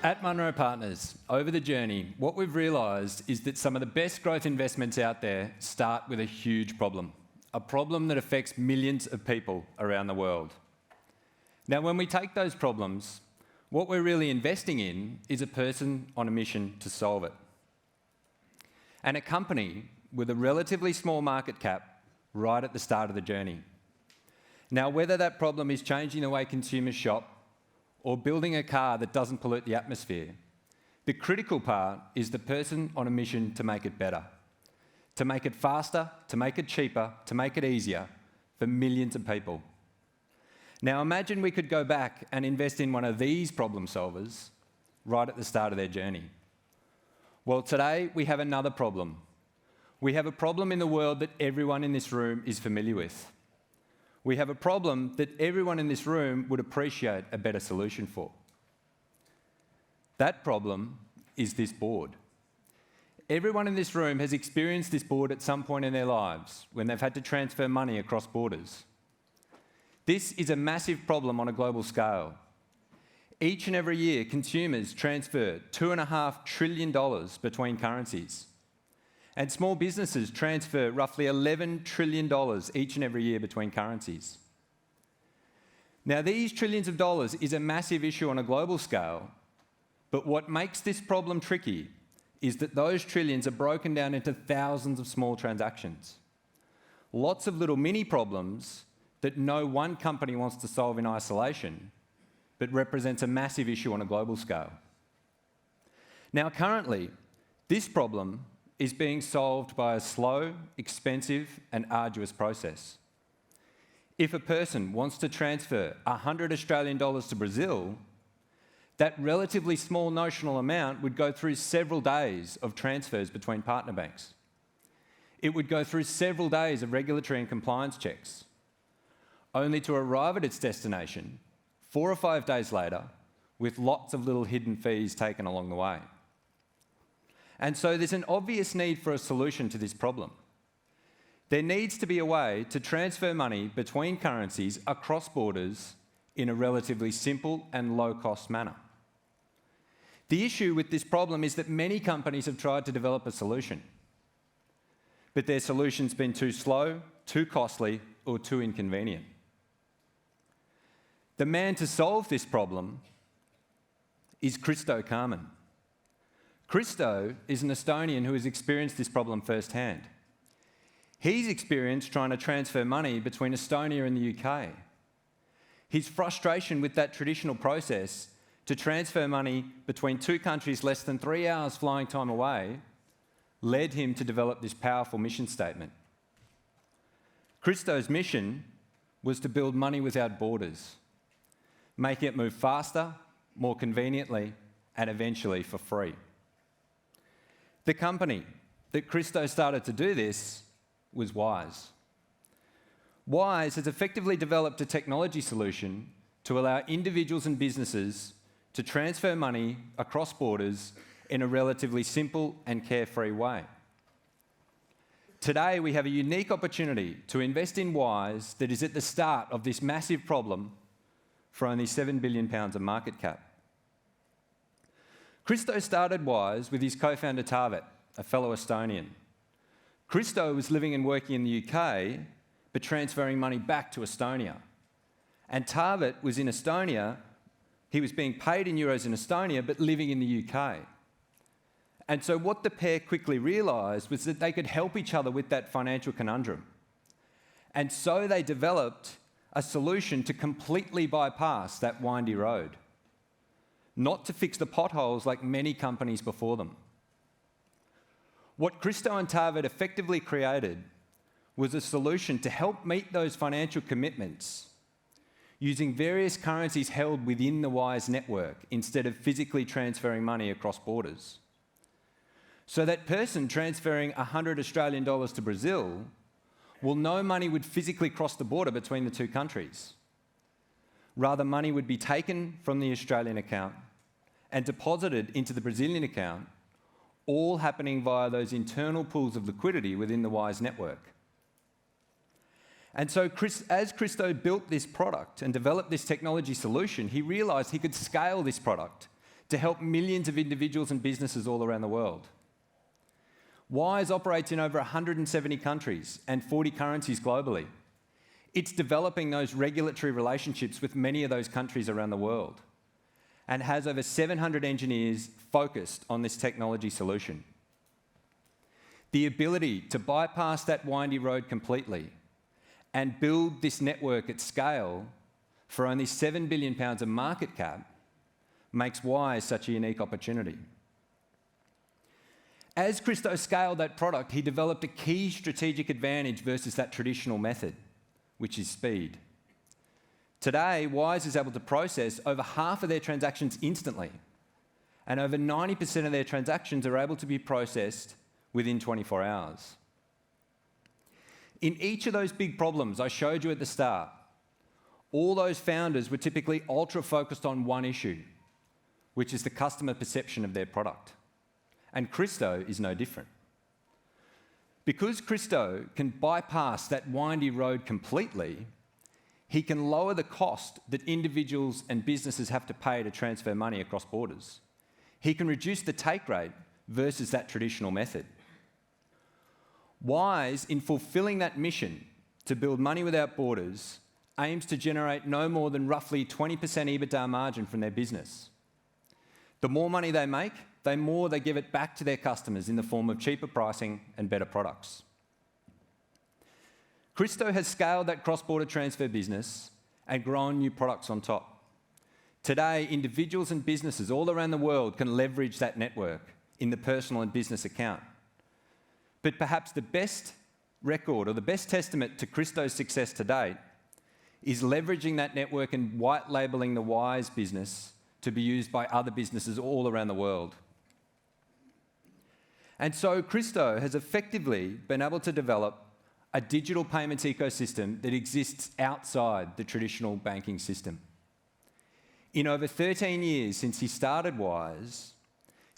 At Munro Partners, over the journey, what we've realised is that some of the best growth investments out there start with a huge problem, a problem that affects millions of people around the world. Now, when we take those problems, what we're really investing in is a person on a mission to solve it. And a company with a relatively small market cap right at the start of the journey. Now, whether that problem is changing the way consumers shop or building a car that doesn't pollute the atmosphere, the critical part is the person on a mission to make it better, to make it faster, to make it cheaper, to make it easier for millions of people. Now imagine we could go back and invest in one of these problem solvers right at the start of their journey. Well, today we have another problem. We have a problem in the world that everyone in this room is familiar with. We have a problem that everyone in this room would appreciate a better solution for. That problem is this board. Everyone in this room has experienced this board at some point in their lives when they've had to transfer money across borders. This is a massive problem on a global scale. Each and every year, consumers transfer $2.5 trillion between currencies. And small businesses transfer roughly $11 trillion each and every year between currencies. Now, these trillions of dollars is a massive issue on a global scale, but what makes this problem tricky is that those trillions are broken down into thousands of small transactions. Lots of little mini problems that no one company wants to solve in isolation, but represents a massive issue on a global scale. Now, currently, this problem is being solved by a slow, expensive, and arduous process. If a person wants to transfer 100 Australian dollars to Brazil, that relatively small notional amount would go through several days of transfers between partner banks. It would go through several days of regulatory and compliance checks, only to arrive at its destination 4 or 5 days later with lots of little hidden fees taken along the way. And so there's an obvious need for a solution to this problem. There needs to be a way to transfer money between currencies across borders in a relatively simple and low-cost manner. The issue with this problem is that many companies have tried to develop a solution, but their solution's been too slow, too costly, or too inconvenient. The man to solve this problem is Christo Carmen. Christo is an Estonian who has experienced this problem firsthand. He's experienced trying to transfer money between Estonia and the UK. His frustration with that traditional process to transfer money between two countries less than 3 hours flying time away led him to develop this powerful mission statement. Christo's mission was to build money without borders, making it move faster, more conveniently, and eventually for free. The company that Christo started to do this was Wise. Wise has effectively developed a technology solution to allow individuals and businesses to transfer money across borders in a relatively simple and carefree way. Today, we have a unique opportunity to invest in Wise that is at the start of this massive problem for only £7 billion of market cap. Christo started Wise with his co-founder Taavet, a fellow Estonian. Christo was living and working in the UK, but transferring money back to Estonia. And Taavet was in Estonia. He was being paid in euros in Estonia, but living in the UK. And so what the pair quickly realised was that they could help each other with that financial conundrum. And so they developed a solution to completely bypass that windy road, not to fix the potholes like many companies before them. What Christo and Taavet effectively created was a solution to help meet those financial commitments using various currencies held within the Wise network instead of physically transferring money across borders. So that person transferring 100 Australian dollars to Brazil will know money would physically cross the border between the two countries. Rather, money would be taken from the Australian account and deposited into the Brazilian account, all happening via those internal pools of liquidity within the Wise network. And so as Christo built this product and developed this technology solution, he realised he could scale this product to help millions of individuals and businesses all around the world. Wise operates in over 170 countries and 40 currencies globally. It's developing those regulatory relationships with many of those countries around the world and has over 700 engineers focused on this technology solution. The ability to bypass that windy road completely and build this network at scale for only £7 billion of market cap makes Wise such a unique opportunity. As Christo scaled that product, he developed a key strategic advantage versus that traditional method, which is speed. Today, Wise is able to process over half of their transactions instantly, and over 90% of their transactions are able to be processed within 24 hours. In each of those big problems I showed you at the start, all those founders were typically ultra-focused on one issue, which is the customer perception of their product. And Christo is no different. Because Christo can bypass that windy road completely, he can lower the cost that individuals and businesses have to pay to transfer money across borders. He can reduce the take rate versus that traditional method. Wise, in fulfilling that mission to build money without borders, aims to generate no more than roughly 20% EBITDA margin from their business. The more money they make, the more they give it back to their customers in the form of cheaper pricing and better products. Christo has scaled that cross-border transfer business and grown new products on top. Today, individuals and businesses all around the world can leverage that network in the personal and business account. But perhaps the best record or the best testament to Christo's success to date is leveraging that network and white labelling the Wise business to be used by other businesses all around the world. And so Christo has effectively been able to develop a digital payments ecosystem that exists outside the traditional banking system. In over 13 years since he started Wise,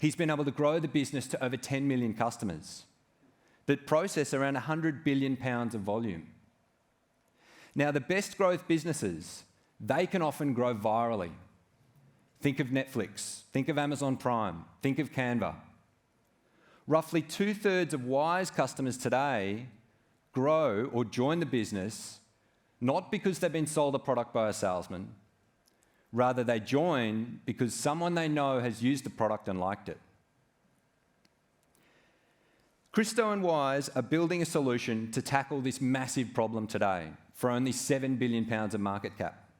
he's been able to grow the business to over 10 million customers that process around £100 billion of volume. Now, the best growth businesses, they can often grow virally. Think of Netflix, think of Amazon Prime, think of Canva. Roughly 2/3 of Wise customers today grow or join the business not because they've been sold a product by a salesman, rather they join because someone they know has used the product and liked it. Christo and Wise are building a solution to tackle this massive problem today for only £7 billion of market cap.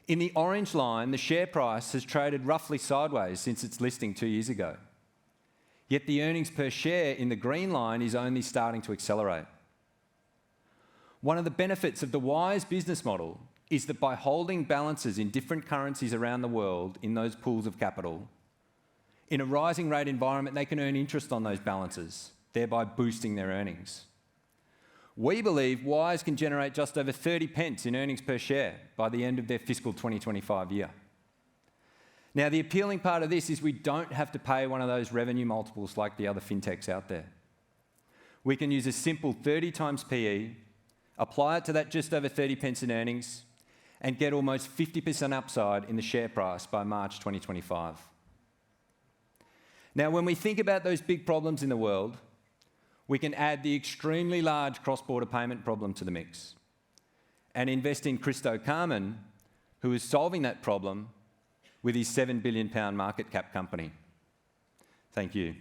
In the orange line, the share price has traded roughly sideways since its listing 2 years ago. Yet the earnings per share in the green line is only starting to accelerate. One of the benefits of the Wise business model is that by holding balances in different currencies around the world in those pools of capital, in a rising rate environment, they can earn interest on those balances, thereby boosting their earnings. We believe Wise can generate just over 30 pence in earnings per share by the end of their fiscal 2025 year. Now, the appealing part of this is we don't have to pay one of those revenue multiples like the other fintechs out there. We can use a simple 30 times PE, apply it to that just over 30 pence in earnings, and get almost 50% upside in the share price by March 2025. Now, when we think about those big problems in the world, we can add the extremely large cross-border payment problem to the mix and invest in Christo Carmen, who is solving that problem with his £7 billion market cap company. Thank you.